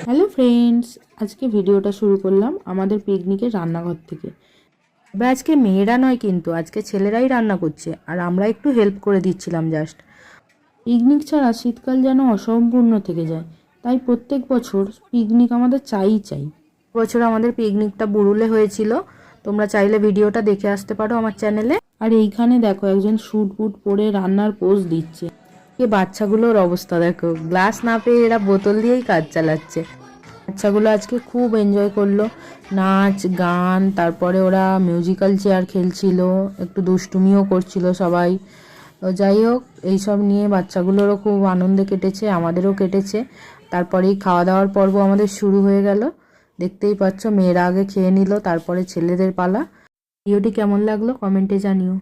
Hello friends, আজকে ভিডিওটা শুরু করলাম আমাদের পিকনিকের রান্নাঘর থেকে। তবে আজকে মেয়েরা নয়, কিন্তু আজকে ছেলেরাই রান্না করছে আর আমরা একটু হেল্প করে দিচ্ছিলাম জাস্ট। পিকনিক ছাড়া শীতকাল যেন অসম্পূর্ণ থেকে যায়, তাই প্রত্যেক বছর পিকনিক আমাদের চাই। বছর আমাদের পিকনিকটা বুরুলে হয়েছিল, তোমরা চাইলে ভিডিওটা দেখে আসতে পারো আমার চ্যানেলে। আর এইখানে দেখো একজন স্যুট বুট পরে রান্নার পোজ দিচ্ছে। এ বাচ্চাগুলোর অবস্থা দেখো, গ্লাস না পেয়ে এরা বোতল দিয়েই কাজ চালাচ্ছে। বাচ্চাগুলো আজকে খুব এনজয় করলো, নাচ গান, তারপরে ওরা মিউজিক্যাল চেয়ার খেলছিল, একটু দুষ্টুমিও করছিল সবাই। তো যাই হোক, এইসব নিয়ে বাচ্চাগুলোরও খুব আনন্দে কেটেছে, আমাদেরও কেটেছে। তারপরেই খাওয়া দাওয়ার পর্ব আমাদের শুরু হয়ে গেল। দেখতেই পাচ্ছ, মেয়েরা আগে খেয়ে নিল, তারপরে ছেলেদের পালা। ভিডিওটি কেমন লাগলো কমেন্টে জানিও।